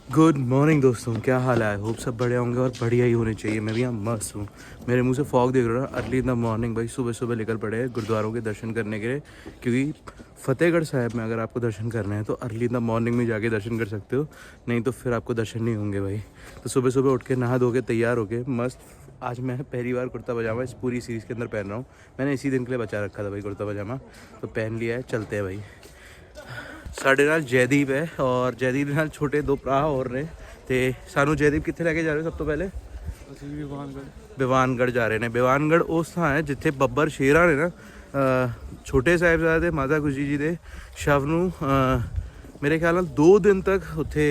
Good morning दोस्तों, क्या हाल है? होप सब बढ़िया होंगे और बढ़िया ही होने चाहिए। मैं भी यहाँ मस्त हूँ। मेरे मुंह से फॉग देख रहा हूँ। अर्ली इन द मॉर्निंग भाई, सुबह सुबह निकल पड़े हैं गुरुद्वारों के दर्शन करने के लिए, क्योंकि फतेहगढ़ साहिब में अगर आपको दर्शन करना है तो अर्ली इन द मॉर्निंग में जाके दर्शन कर सकते हो, नहीं तो फिर आपको दर्शन नहीं होंगे भाई। तो सुबह सुबह उठ के नहा धो के तैयार हो के मस्त, आज मैं पहली बार कुर्ता पजामा इस पूरी सीरीज़ के अंदर पहन रहा हूँ। मैंने इसी दिन के लिए बचा रखा था भाई कुर्ता पजामा, तो पहन लिया है। चलते हैं भाई। साढ़े नाल जयदीप है और जयदीप नाल छोटे दो भरा और ने ते सानू जयदीप कितने लैके जा रहे हो? सब तो पहले बिवानगढ़ जा रहे हैं। बिवानगढ़ उस थां है जिथे बब्बर शेरा ने ना छोटे साहिबजादे माता गुजरी जी के शव नू मेरे ख्याल 2 दिन तक उत्थे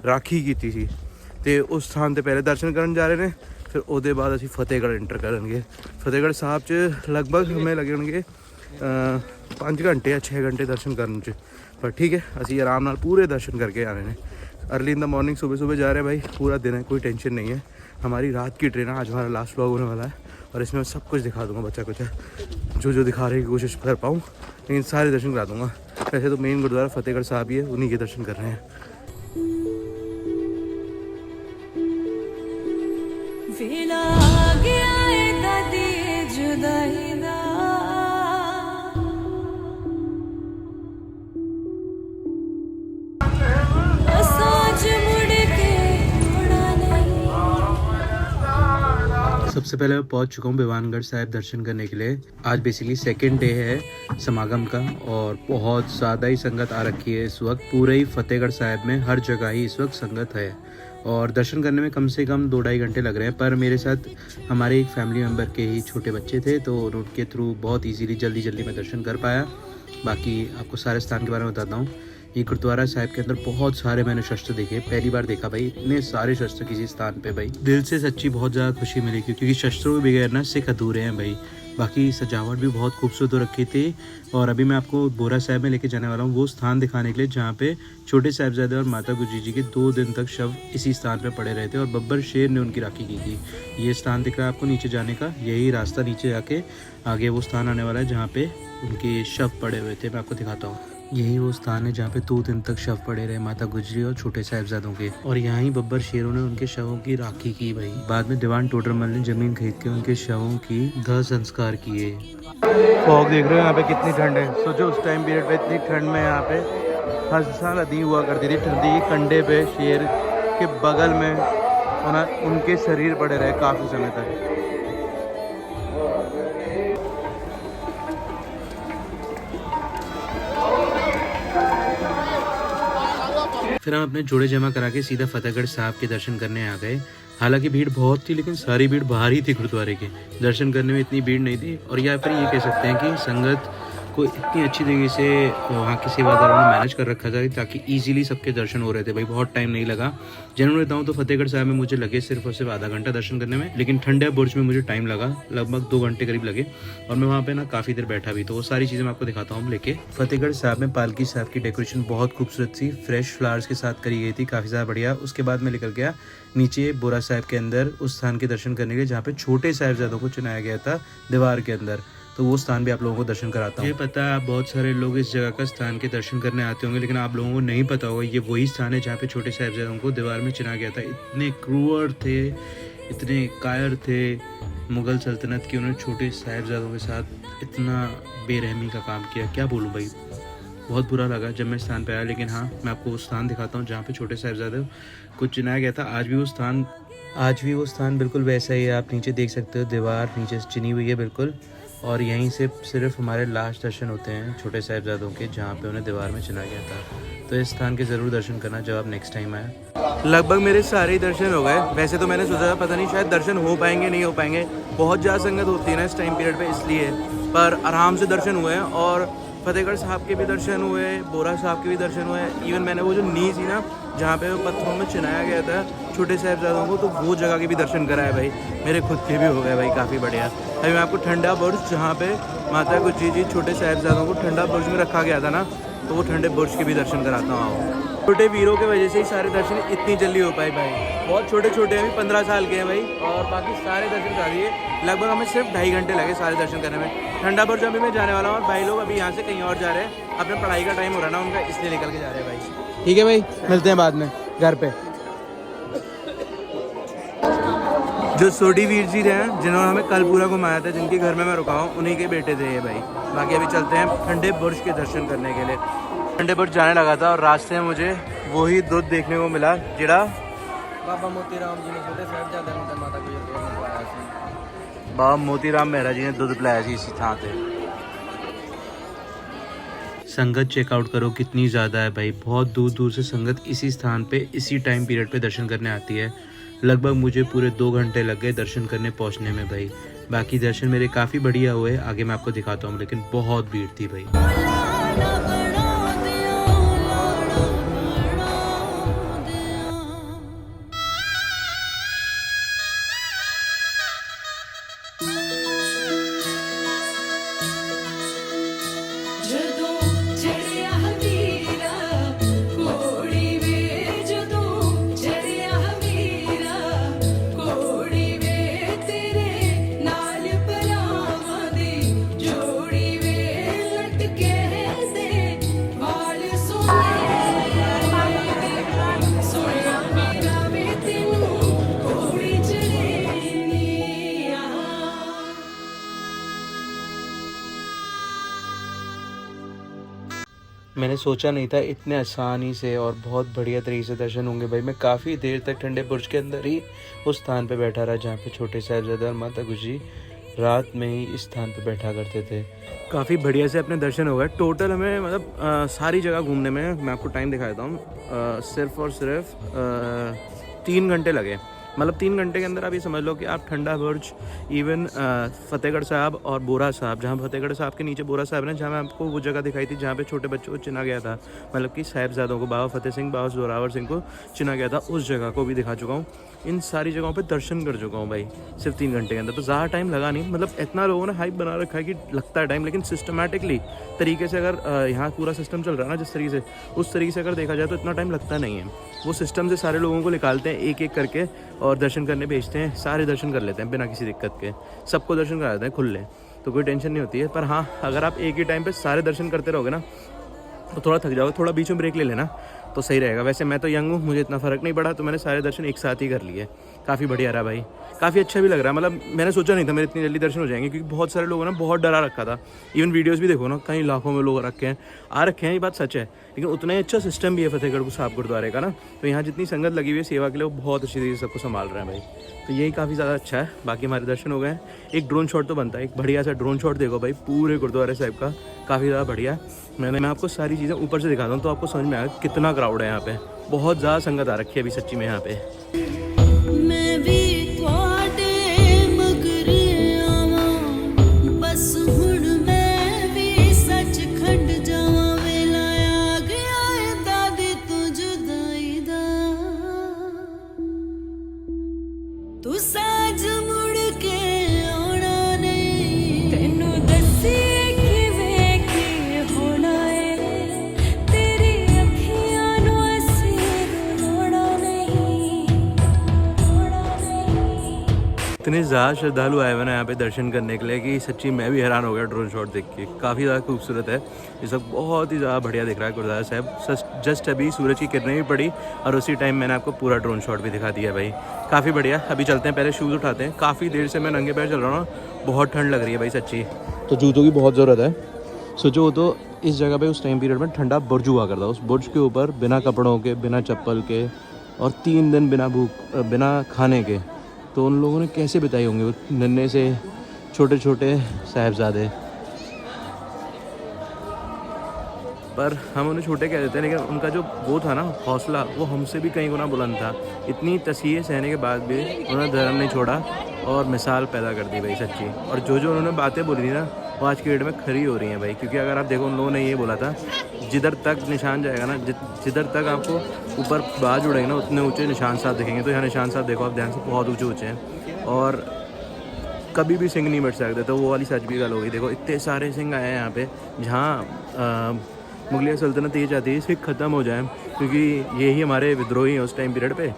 राखी की थी। तो उस थान ते पहले दर्शन करन जा रहे हैं। फिर उसदे बाद असीं फतेहगढ़ एंटर करेंगे। फतेहगढ़ साहब च लगभग हमें लगे होंगे 5 घंटे या 6 घंटे दर्शन करने च, पर ठीक है असी आराम नाल पूरे दर्शन करके आ रहे हैं। अर्ली इन द मॉर्निंग सुबह सुबह जा रहे हैं भाई। पूरा दिन है, कोई टेंशन नहीं है। हमारी रात की ट्रेन है, आज हमारा लास्ट व्लॉग होने वाला है और इसमें मैं सब कुछ दिखा दूंगा। बच्चा कुछ है जो दिखाने की कोशिश कर पाऊँ, लेकिन सारे दर्शन करा दूंगा। वैसे तो मेन गुरुद्वारा फतेहगढ़ साहब ही है, उन्हीं के दर्शन कर रहे हैं। सबसे पहले मैं पहुंच चुका हूँ बिवानगढ़ साहिब दर्शन करने के लिए। आज बेसिकली सेकेंड डे है समागम का और बहुत ज़्यादा ही संगत आ रखी है इस वक्त। पूरे ही फतेहगढ़ साहिब में हर जगह ही इस वक्त संगत है और दर्शन करने में कम से कम 2-2.5 घंटे लग रहे हैं। पर मेरे साथ हमारे एक फैमिली मेम्बर के ही छोटे बच्चे थे, तो उनके थ्रू बहुत ईजीली जल्दी मैं दर्शन कर पाया। बाकी आपको सारे स्थान के बारे में बताता हूँ। ये गुरुद्वारा साहिब के अंदर बहुत सारे मैंने शस्त्र देखे, पहली बार देखा भाई इतने सारे शस्त्र किसी स्थान पे भाई। दिल से सच्ची बहुत ज़्यादा खुशी मिली, क्योंकि शस्त्रों के बगैर ना सिख अधूरे हैं भाई। बाकी सजावट भी बहुत खूबसूरत हो रखी थी। और अभी मैं आपको बोरा साहिब में लेके जाने वाला हूँ, वो स्थान दिखाने के लिए जहाँ पे छोटे साहिबजादे और माता गुजरी जी के 2 दिन तक शव इसी स्थान पे पड़े रहे थे और बब्बर शेर ने उनकी राखी की थी। ये स्थान दिख रहा है आपको नीचे जाने का, यही रास्ता नीचे जाके आगे वो स्थान आने वाला है जहाँ पे उनके शव पड़े हुए थे। मैं आपको दिखाता हूँ, यही वो स्थान है जहाँ पे 2 दिन तक शव पड़े रहे माता गुजरी और छोटे साहिबजादों के, और यहाँ ही बब्बर शेरों ने उनके शवों की राखी की भाई। बाद में दीवान टोडरमल ने जमीन खरीद के उनके शवों की दाह संस्कार किए। फॉग देख रहे हो यहाँ पे कितनी ठंड है। सोचो उस टाइम पीरियड पे इतनी ठंड में यहाँ पे हर साल अदी हुआ करती थी ठंडी। कंडे पे शेर के बगल में उनके शरीर पड़े रहे काफ़ी समय तक। फिर हम अपने जोड़े जमा करा के सीधा फतेहगढ़ साहब के दर्शन करने आ गए। हालांकि भीड़ बहुत थी, लेकिन सारी भीड़ बाहर ही थी गुरुद्वारे के। दर्शन करने में इतनी भीड़ नहीं थी। और या फिर ये कह सकते हैं कि संगत को इतनी अच्छी तरीके से वहाँ के सेवादारों ने मैनेज कर रखा था ताकि इजीली सबके दर्शन हो रहे थे भाई। बहुत टाइम नहीं लगा। जनरल बताऊँ तो फतेहगढ़ साहब में मुझे लगे सिर्फ और सिर्फ आधा घंटा दर्शन करने में, लेकिन ठंडे बुर्ज में मुझे टाइम लगा, लगभग 2 घंटे करीब लगे। और मैं वहाँ पे ना काफ़ी देर बैठा भी, तो वो सारी चीज़ें मैं आपको दिखाता हूँ लेके। फतेहगढ़ साहब में पालकी साहब की डेकोरेशन बहुत खूबसूरत थी, फ्रेश फ्लावर्स के साथ करी गई थी, काफ़ी ज़्यादा बढ़िया। उसके बाद मैं निकल गया नीचे बोरा साहिब के अंदर उस स्थान के दर्शन करने के लिए जहाँ पे छोटे साहिबजादों को चुनाया गया था दीवार के अंदर। तो वो स्थान भी आप लोगों को दर्शन कराता हूँ। ये पता है आप बहुत सारे लोग इस जगह का स्थान के दर्शन करने आते होंगे, लेकिन आप लोगों को नहीं पता होगा ये वही स्थान है जहाँ पे छोटे साहिबजादों को दीवार में चुना गया था। इतने क्रूर थे, इतने कायर थे मुग़ल सल्तनत की, उन्होंने छोटे साहिबजादों के साथ इतना बेरहमी का काम किया। क्या बोलूँ भाई, बहुत बुरा लगा जब मैं स्थान पे आया। लेकिन हाँ, मैं आपको वो स्थान दिखाता हूँ जहाँ पे छोटे साहिबजादे को चुनाया गया था। आज भी वो स्थान बिल्कुल वैसा ही है। आप नीचे देख सकते हो, दीवार नीचे से चुनी हुई है बिल्कुल। और यहीं से सिर्फ हमारे लास्ट दर्शन होते हैं छोटे साहिबजादों के, जहाँ पे उन्हें दीवार में चुना गया था। तो इस स्थान के ज़रूर दर्शन करना जब आप नेक्स्ट टाइम आए। लगभग मेरे सारे ही दर्शन हो गए। वैसे तो मैंने सोचा था पता नहीं शायद दर्शन हो पाएंगे नहीं हो पाएंगे, बहुत ज़्यादा संगत होती है ना इस टाइम पीरियड पे, इसलिए। पर आराम से दर्शन हुए हैं और फतेहगढ़ साहब के भी दर्शन हुए, बोरा साहब के भी दर्शन हुए। इवन मैंने वो जो नी थी ना जहाँ पे पत्थरों में चिनाया गया था छोटे साहिबजादों को, तो वो जगह के भी दर्शन कराए भाई। मेरे खुद के भी हो गए भाई, काफ़ी बढ़िया। अभी मैं आपको ठंडा बुर्ज जहाँ पे माता गुजरी जी छोटे साहिबजादों को ठंडा बुर्ज में रखा गया था ना, तो वो ठंडे बुर्ज के भी दर्शन कराता हूँ आपको। छोटे वीरों की वजह से ही सारे दर्शन इतनी जल्दी हो पाए भाई। बहुत छोटे छोटे हैं, 15 साल के हैं भाई, और बाकी सारे दर्शन करा दिए। लगभग हमें सिर्फ 2.5 घंटे लगे सारे दर्शन करने में। ठंडा बुर्ज अभी मैं जाने वाला हूँ और भाई लोग अभी यहाँ से कहीं और जा रहे हैं, अपने पढ़ाई का टाइम हो रहा है ना उनका, इसलिए निकल के जा रहे हैं भाई। ठीक है भाई, मिलते हैं बाद में घर पे। जो सोडी वीर जी हैं जिन्होंने हमें कल पूरा घुमाया था, जिनके घर में मैं रुका हूँ, उन्हीं के बेटे थे ये भाई। बाकी अभी चलते हैं ठंडे बुर्ज के दर्शन करने के लिए। ठंडे बुर्ज जाने लगा था और रास्ते में मुझे वही दूध देखने को मिला जिड़ा बाबा मोतीराम जी ने छोटे साहिबजादे ਨੂੰ माता गुजर कौर ਨੂੰ ਪਾਇਆ ਸੀ। बाबा मोतीराम मेहरा जी ने दूध पिलाया सी इसी थां पे। संगत चेकआउट करो कितनी ज़्यादा है भाई, बहुत दूर दूर से संगत इसी स्थान पे इसी टाइम पीरियड पे दर्शन करने आती है। लगभग मुझे पूरे 2 घंटे लग गए दर्शन करने पहुंचने में भाई। बाकी दर्शन मेरे काफ़ी बढ़िया हुए, आगे मैं आपको दिखाता हूँ, लेकिन बहुत भीड़ थी भाई। मैंने सोचा नहीं था इतने आसानी से और बहुत बढ़िया तरीके से दर्शन होंगे भाई। मैं काफ़ी देर तक ठंडे बुर्ज के अंदर ही उस स्थान पे बैठा रहा जहाँ पे छोटे साहिबजादा और माता गुजरी रात में ही इस स्थान पे बैठा करते थे। काफ़ी बढ़िया से अपने दर्शन हो गए। टोटल हमें मतलब सारी जगह घूमने में, मैं आपको टाइम दिखा देता हूँ, सिर्फ और सिर्फ 3 घंटे लगे। मतलब 3 घंटे के अंदर आप ये समझ लो कि आप ठंडा बुर्ज, इवन फतेहगढ़ साहब और बोरा साहब, जहाँ फतेहगढ़ साहब के नीचे बोरा साहब है, जहाँ मैं आपको वो जगह दिखाई थी जहाँ पे छोटे बच्चों को चुना गया था, मतलब कि साहिबजादों को, बाबा फतेह सिंह, बाबा जोरावर सिंह को चुना गया था, उस जगह को भी दिखा चुका हूँ। इन सारी जगहों पे दर्शन कर चुका हूँ भाई सिर्फ 3 घंटे के अंदर। तो ज़्यादा टाइम लगा नहीं, मतलब इतना लोगों ने हाइप बना रखा है कि लगता है टाइम, लेकिन सिस्टमेटिकली तरीके से अगर यहाँ पूरा सिस्टम चल रहा है ना जिस तरीके से, उस तरीके से अगर देखा जाए तो इतना टाइम लगता नहीं है। वो सिस्टम से सारे लोगों को निकालते हैं एक एक करके और दर्शन करने भेजते हैं, सारे दर्शन कर लेते हैं बिना किसी दिक्कत के, सबको दर्शन करा देते हैं खुले, तो कोई टेंशन नहीं होती है। पर हाँ, अगर आप एक ही टाइम पे सारे दर्शन करते रहोगे ना तो थोड़ा थक जाओगे, थोड़ा बीच में ब्रेक ले लेना तो सही रहेगा। वैसे मैं तो यंग हूँ, मुझे इतना फ़र्क नहीं पड़ा, तो मैंने सारे दर्शन एक साथ ही कर लिए। काफ़ी बढ़िया रहा भाई, काफ़ी अच्छा भी लग रहा है। मतलब मैंने सोचा नहीं था मेरे इतनी जल्दी दर्शन हो जाएंगे, क्योंकि बहुत सारे लोगों ने बहुत डरा रखा था। इवन वीडियोस भी देखो ना, कई लाखों में लोग आ रखे हैं, ये बात सच है। लेकिन उतना ही अच्छा सिस्टम भी है फतेहगढ़ साहब गुरुद्वारे का ना, तो यहाँ जितनी संगत लगी हुई है सेवा के लिए, वो बहुत अच्छी तरीके से सबको संभाल रहे हैं भाई। तो यही काफ़ी ज़्यादा अच्छा है। बाकी हमारे दर्शन हो गए। एक ड्रोन शॉट तो बनता है, एक बढ़िया सा ड्रोन शॉट देखो भाई पूरे गुरुद्वारे साहिब का, काफ़ी ज़्यादा बढ़िया। मैं आपको सारी चीज़ें ऊपर से दिखाता हूँ तो आपको समझ में आएगा कितना क्राउड है यहाँ पे। बहुत ज़्यादा संगत आ रखी है अभी सच्ची में यहाँ पे। इतने ज़्यादा श्रद्धालु आए हुए ना यहाँ पे दर्शन करने के लिए कि सच्ची मैं भी हैरान हो गया ड्रोन शॉट देख के। काफ़ी ज़्यादा खूबसूरत है ये सब, बहुत ही ज़्यादा बढ़िया दिख रहा है गुरुद्वारा साहब। जस्ट अभी सूरज की किरणें भी पड़ी और उसी टाइम मैंने आपको पूरा ड्रोन शॉट भी दिखा दिया भाई, काफ़ी बढ़िया। अभी चलते हैं, पहले शूज़ उठाते हैं। काफ़ी देर से मैं नंगे पैर चल रहा हूँ, बहुत ठंड लग रही है भाई सच्ची, तो जूतों की बहुत ज़रूरत है। सोचो वो तो इस जगह पर उस टाइम पीरियड में ठंडा बुर्ज हुआ करता, उस बुर्ज के ऊपर बिना कपड़ों के, बिना चप्पल के और 3 दिन बिना खाने के, तो उन लोगों ने कैसे बिताई होंगे वो नन्हे से छोटे छोटे साहिबजादे। पर हम उन्हें छोटे कह देते हैं, लेकिन उनका जो वो था ना हौसला, वो हमसे भी कई गुना बुलंद था। इतनी तसीहें सहने के बाद भी उन्होंने धर्म नहीं छोड़ा और मिसाल पैदा कर दी भाई सच्ची। और जो जो उन्होंने बातें बोली थी ना, वो आज की डेट में खरी हो रही हैं भाई। क्योंकि अगर आप देखो, उन लोगों ने ये बोला था, जिधर तक निशान जाएगा ना, जिधर तक आपको ऊपर बाज उड़ेगा ना, उतने ऊंचे निशान साहब दिखेंगे। तो यहाँ निशान साहब देखो आप ध्यान से, बहुत ऊंचे ऊंचे हैं और कभी भी सिंह नहीं मिट सकते। तो वो वाली सच भी गल हो गई। देखो इतने सारे सिंह आए हैं यहाँ पे, जहाँ मुगलिया सल्तनत ये चाहती है सिख ख़त्म हो जाए, क्योंकि यही हमारे विद्रोही हैं उस टाइम पीरियड पे।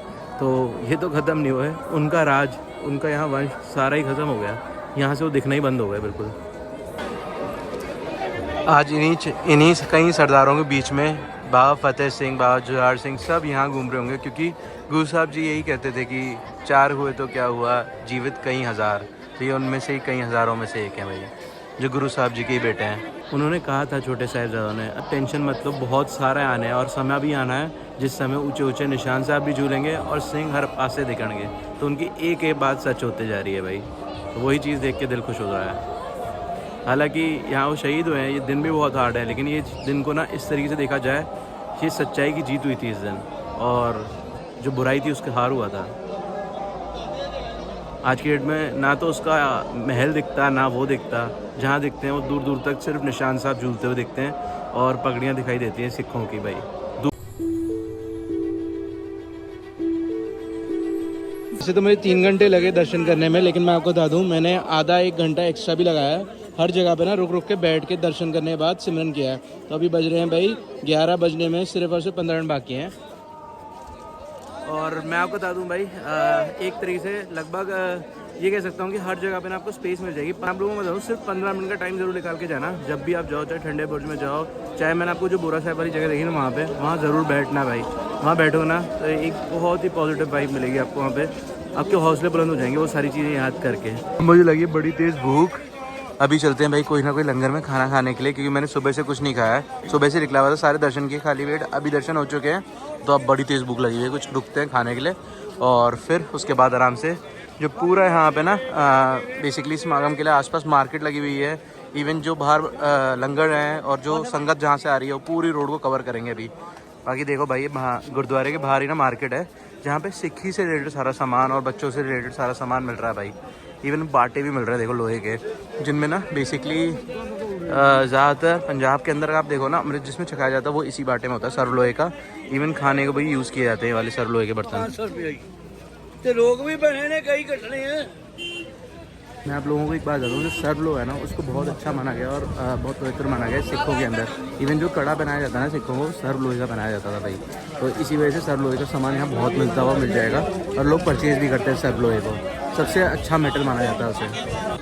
तो ये तो ख़त्म नहीं हुआ है, उनका राज, उनका यहाँ वंश सारा ही ख़त्म हो गया। यहाँ से वो दिखना ही बंद हो गया बिल्कुल। आज इन्हीं कई सरदारों के बीच में बाबा फतेह सिंह, बाबा जुझार सिंह सब यहाँ घूम रहे होंगे, क्योंकि गुरु साहब जी यही कहते थे कि 4 हुए तो क्या हुआ, जीवित कई हज़ार। तो ये उनमें से ही कई हज़ारों में से एक है भाई, जो गुरु साहब जी के ही बेटे हैं। उन्होंने कहा था छोटे साहिबजादों ने, अब टेंशन मतलब बहुत सारे आने हैं और समय भी आना है जिस समय ऊंचे ऊंचे निशान साहब भी झूलेंगे और सिंह हर पासे दिखेंगे। तो उनकी एक एक बात सच होते जा रही है भाई। तो वही चीज़ देख के दिल खुश हो रहा है। हालांकि यहाँ वो शहीद हुए हैं, ये दिन भी बहुत हार्ड है, लेकिन ये दिन को ना इस तरीके से देखा जाए, ये सच्चाई की जीत हुई थी इस दिन, और जो बुराई थी उसका हार हुआ था। आज की डेट में ना तो उसका महल दिखता, ना वो दिखता, जहाँ दिखते हैं वो दूर दूर तक सिर्फ निशान साहब झूलते हुए दिखते हैं और पगड़ियाँ दिखाई देती हैं सिखों की भाई। वैसे तो मुझे 3 घंटे लगे दर्शन करने में, लेकिन मैं आपको बता दूं मैंने आधा 1 घंटा एक्स्ट्रा भी लगाया है। हर जगह पे ना रुक रुक के बैठ के दर्शन करने के बाद सिमरन किया है। तो अभी बज रहे हैं भाई 11 बजने में सिर्फ और सिर्फ 15 मिनट बाकी हैं। और मैं आपको बता दूं भाई एक तरीके से लगभग ये कह सकता हूँ कि हर जगह पे ना आपको स्पेस मिल जाएगी। आप लोगों को बताऊँ सिर्फ 15 मिनट का टाइम जरूर निकाल के जाना, जब भी आप जाओ, चाहे ठंडे बुर्ज में जाओ, चाहे मैंने आपको जो बोरा साहब वाली जगह देखी ना वहाँ ज़रूर बैठना भाई। वहाँ बैठो ना तो एक बहुत ही पॉजिटिव वाइब मिलेगी आपको। वहाँ पे आपके हौसले बुलंद हो जाएंगे वो सारी चीज़ें याद करके। मुझे लगी बड़ी तेज़ भूख। अभी चलते हैं भाई कोई ना कोई लंगर में खाना खाने के लिए, क्योंकि मैंने सुबह से कुछ नहीं खाया है। सुबह से निकला हुआ था, सारे दर्शन किए, खाली पेट। अभी दर्शन हो चुके हैं तो अब बड़ी तेज़ भूख लगी हुई है, कुछ रुकते हैं खाने के लिए और फिर उसके बाद आराम से जो पूरा यहाँ पे ना बेसिकली समागम के लिए आसपास मार्केट लगी हुई है। इवन जो बाहर लंगर हैं और जो संगत जहाँ से आ रही है वो पूरी रोड को कवर करेंगे अभी। बाकी देखो भाई गुरुद्वारे के बाहर ही ना मार्केट है, जहाँ पे सिक्खी से रिलेटेड सारा सामान और बच्चों से रिलेटेड सारा सामान मिल रहा है भाई। इवन बाटे भी मिल रहे हैं देखो लोहे के, जिनमें ना बेसिकली ज़्यादातर पंजाब के अंदर आप देखो ना अमृत जिसमें छकाया जाता है वो इसी बाटे में होता है, सर्व लोहे का। इवन खाने को भी यूज़ किए जाते हैं वाले सर्व लोहे के बर्तन। तो लोग भी बने ने कई कटने हैं। मैं आप लोगों को एक बात बता दूँ, जो सर्वलो है ना उसको बहुत अच्छा माना गया और बहुत पवित्र माना गया सिखों के अंदर। इवन जो कड़ा बनाया जाता है ना सिखों को, सर्वलोहे का बनाया जाता था भाई। तो इसी वजह से सर्वलोहे का सामान यहाँ बहुत मिलता हुआ मिल जाएगा और लोग परचेज़ भी करते हैं सर्वलोहे को। सबसे अच्छा मेटल माना जाता है उसे।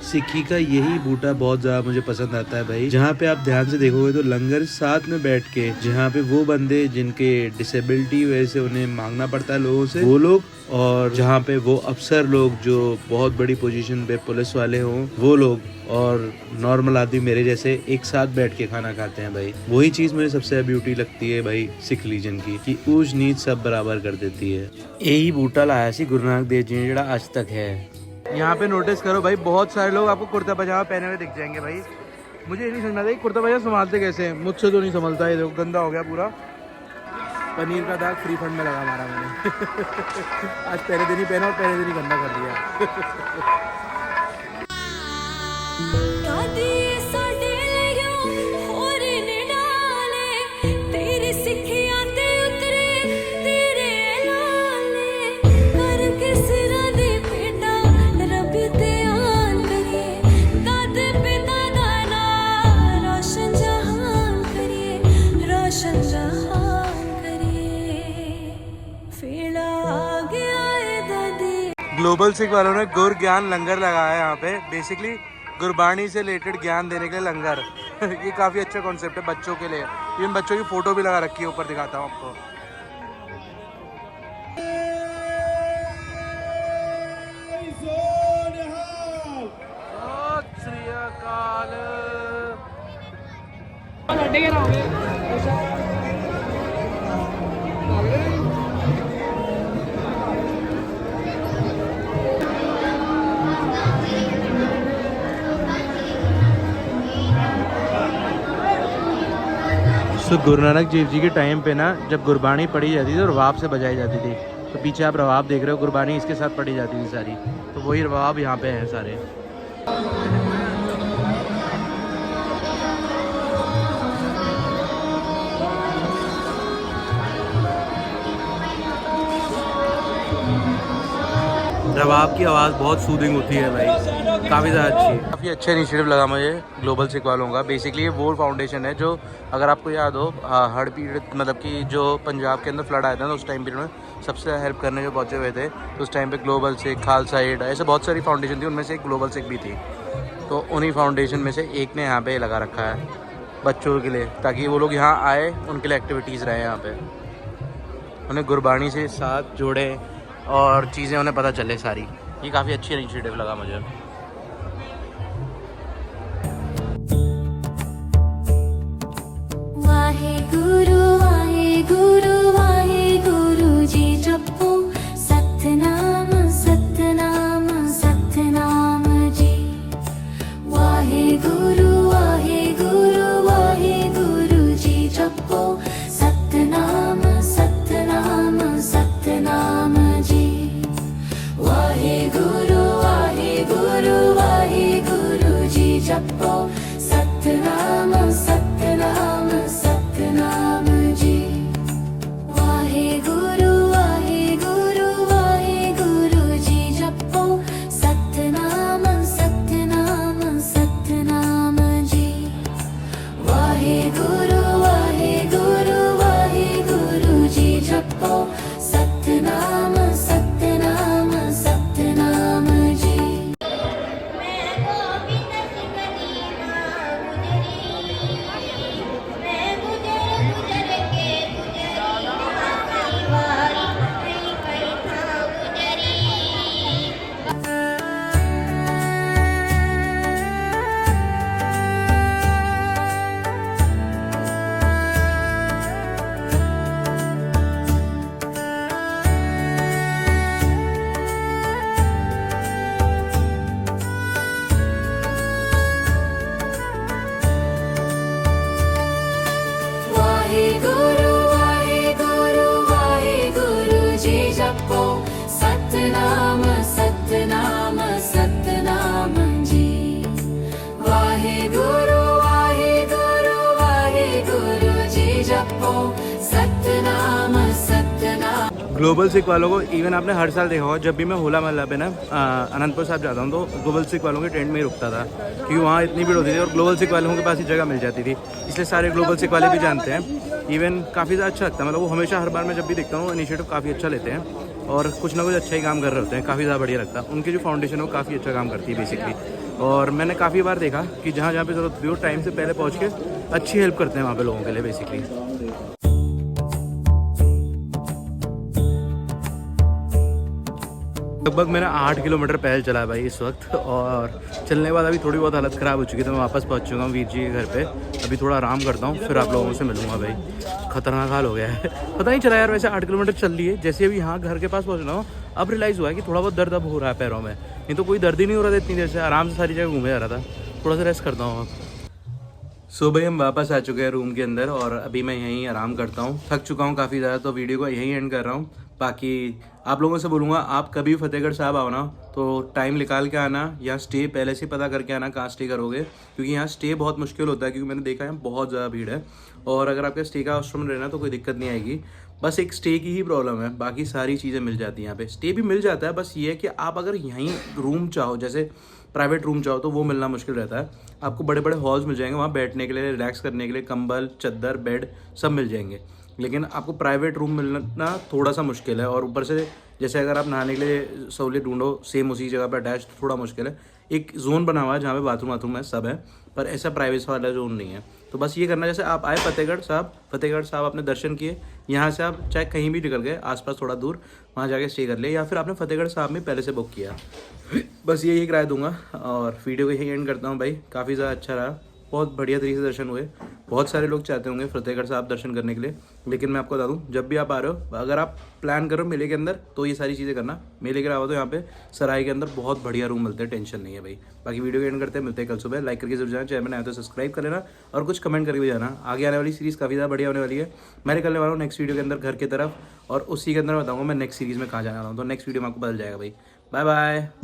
सिक्की का यही बूटा बहुत ज़्यादा मुझे पसंद आता है भाई, जहाँ पे आप ध्यान से देखोगे तो लंगर साथ में बैठ के, जहाँ पे वो बंदे जिनके डिसेबिलिटी वजह से उन्हें मांगना पड़ता है लोगों से, वो लोग, और जहाँ पे वो अफसर लोग जो बहुत बड़ी पोजीशन पे पुलिस वाले हों वो लोग, और नॉर्मल आदमी मेरे जैसे एक साथ बैठ के खाना खाते हैं भाई। वही चीज़ मुझे सबसे ब्यूटी लगती है भाई सिख रीजन की, कि ऊंच नीच सब बराबर कर देती है। यही बूटा लाया सी गुरु नानक देव जी ने जो आज तक है। यहाँ पे नोटिस करो भाई, बहुत सारे लोग आपको कुर्ता पजामा पहने हुए दिख जाएंगे भाई। मुझे ये नहीं समझना था कुर्ता पजामा संभालते कैसे, मुझसे तो नहीं संभलता। ये देखो गंदा हो गया पूरा, पनीर का दाग फ्री फंड में लगा मारा मैंने। आज पहले दिन ही पहना और पहले दिन ही गंदा कर दिया। ग्लोबल सिख वालों ने गुर ज्ञान लंगर लगाया है यहाँ पे, बेसिकली गुरबाणी से रिलेटेड ज्ञान देने के लिए लंगर। ये काफ़ी अच्छा कॉन्सेप्ट है बच्चों के लिए। इवन बच्चों की फ़ोटो भी लगा रखी है, ऊपर दिखाता हूँ आपको। श्री अकाल। तो गुरु नानक देव जी के टाइम पे ना जब गुरबाणी पढ़ी जाती थी तो रवाब से बजाई जाती थी। तो पीछे आप रवाब देख रहे हो, गुरबाणी इसके साथ पढ़ी जाती थी सारी। तो वही रवाब यहाँ पे हैं सारे। रवाब की आवाज़ बहुत सूदिंग होती है भाई, काफ़ी ज़्यादा अच्छी। काफ़ी अच्छा इनिशिएटिव लगा मुझे ग्लोबल सिख वालों का। बेसिकली ये वो फाउंडेशन है जो, अगर आपको याद हो, हड़ पीड़ित मतलब कि जो पंजाब के अंदर फ्लड आया था ना उस टाइम पीरियड में सबसे हेल्प करने जो पहुँचे हुए थे। तो उस टाइम पे ग्लोबल सिख, खालसा एड, ऐसे बहुत सारी फाउंडेशन थी, उनमें से एक ग्लोबल सिख भी थी। तो उन्हीं फाउंडेशन में से एक ने यहाँ पे लगा रखा है। बच्चों के लिए, ताकि वो लोग यहाँ आए, उनके लिए एक्टिविटीज़ रहे यहाँ पे, उन्हें गुरबानी से साथ जोड़े और चीज़ें उन्हें पता चले सारी। ये काफ़ी अच्छी इनिशिएटिव लगा मुझे। वाहे गुरु जी जपो सतनाम सतनाम सतनाम जी। वाहे गुरु जी जपो सतनाम सतनाम सतनाम जी। वाहे गुरु जी जपो सतनाम सतनाम सतनाम जी। वाहे गुरु जी जपो सतनाम सतनाम सतनाम जी। वाहे गुरु जी जपो सतनाम सतनाम सतनाम जी। वाहे गुरु जी जपो सतनाम सतनाम सतनाम जी। वाहे गुरु जी जपो सतनाम सतनाम। ग्लोबल सिख वालों को इवन आपने हर साल देखा होगा, जब भी मैं होला महल्ला पे ना अनंतपुर साहब जाता हूँ तो ग्लोबल सिख वालों के टेंट में ही रुकता था, क्योंकि वहाँ इतनी भीड़ होती थी और ग्लोबल सिख वालों के पास ही जगह मिल जाती थी, इसलिए सारे ग्लोबल सिख वाले भी जानते हैं। इवन काफ़ी ज़्यादा अच्छा लगता है, मतलब वो हमेशा हर बार मैं जब भी देखता हूँ इनिशिएटिव काफ़ी अच्छा लेते हैं और कुछ ना कुछ अच्छा ही काम कर रहे होते हैं, काफ़ी ज़्यादा बढ़िया लगता है। उनकी जो फाउंडेशन है वो काफ़ी अच्छा काम करती है बेसिकली, और मैंने काफ़ी बार देखा कि जहाँ जहाँ पे ज़रूरत भी हो टाइम से पहले पहुँच के अच्छी हेल्प करते हैं वहाँ पे लोगों के लिए बेसिकली। लगभग मैंने 8 किलोमीटर पैदल चला है भाई इस वक्त, और चलने के बाद अभी थोड़ी बहुत हालत ख़राब हो चुकी है, तो मैं वापस पहुंच चुका हूँ वीर जी के घर पे। अभी थोड़ा आराम करता हूँ, फिर आप लोगों से मिलूंगा भाई। खतरनाक हाल हो गया है, पता नहीं चला यार। वैसे 8 किलोमीटर चल लिए, जैसे अभी यहाँ घर के पास पहुँचना हो अब रियलाइज़ हुआ है कि थोड़ा बहुत दर्द अब हो रहा है पैरों में, नहीं तो कोई दर्द ही नहीं हो रहा था इतनी देर से, आराम से सारी जगह घूमे जा रहा था। थोड़ा सा रेस्ट करता हूँ अब। सो भाई हम वापस आ चुके हैं रूम के अंदर, और अभी मैं यहीं आराम करता हूँ। थक चुका हूँ काफ़ी ज़्यादा, तो वीडियो को यहीं एंड कर रहा हूँ। बाकी आप लोगों से बोलूँगा, आप कभी फतेहगढ़ साहब आओ ना तो टाइम निकाल के आना, या स्टे पहले से पता करके आना कहाँ स्टे करोगे, क्योंकि यहाँ स्टे बहुत मुश्किल होता है, क्योंकि मैंने देखा है बहुत ज़्यादा भीड़ है। और अगर आपका स्टे का आश्रम रहना तो कोई दिक्कत नहीं आएगी, बस एक स्टे की ही प्रॉब्लम है, बाकी सारी चीज़ें मिल जाती हैं यहाँ पे। स्टे भी मिल जाता है, बस ये है कि आप अगर यहीं रूम चाहो, जैसे प्राइवेट रूम चाहो, तो वो मिलना मुश्किल रहता है। आपको बड़े बड़े हॉल्स मिल जाएंगे वहाँ बैठने के लिए, रिलैक्स करने के लिए, कंबल चद्दर बेड सब मिल जाएंगे, लेकिन आपको प्राइवेट रूम मिलना थोड़ा सा मुश्किल है। और ऊपर से जैसे अगर आप नहाने के लिए सहूलियत ढूंढो सेम उसी जगह पर अटैच, तो थोड़ा मुश्किल है। एक जोन बना हुआ है जहाँ पे बाथरूम वाथरूम है, सब है, पर ऐसा प्राइवेसी वाला जोन नहीं है। तो बस ये करना, जैसे आप आए फतेहगढ़ साहब आपने दर्शन किए, यहाँ से आप चाहे कहीं भी निकल गए आसपास थोड़ा दूर, वहाँ जाके स्टे कर ले, या फिर आपने फतेहगढ़ साहब में पहले से बुक किया, बस यही राय दूंगा। और वीडियो को यही एंड करता हूँ भाई। काफ़ी ज़्यादा अच्छा रहा, बहुत बढ़िया तरीके से दर्शन हुए। बहुत सारे लोग चाहते होंगे फतेहगढ़ साहब दर्शन करने के लिए, लेकिन मैं आपको बता दूं, जब भी आप आ रहे हो, अगर आप प्लान करो मेले के अंदर, तो ये सारी चीज़ें करना। मेले के अलावा तो यहाँ पे सराय के अंदर बहुत बढ़िया रूम मिलते हैं, टेंशन नहीं है भाई। बाकी वीडियो एंड करते हैं, मिलते हैं कल सुबह। लाइक करके जरूर जाना, चैनल में आए तो सब्सक्राइब कर लेना, और कुछ कमेंट करके भी जाना। आगे आने वाली सीरीज़ काफ़ी ज़्यादा बढ़िया होने वाली है। मैं निकलने वाला हूँ नेक्स्ट वीडियो के अंदर घर की तरफ, और उसी के अंदर बताऊँगा मैं नेक्स्ट सीरीज़ में कहाँ जाने वाला हूँ। तो नेक्स्ट वीडियो में आपको बदल जाएगा भाई। Bye bye.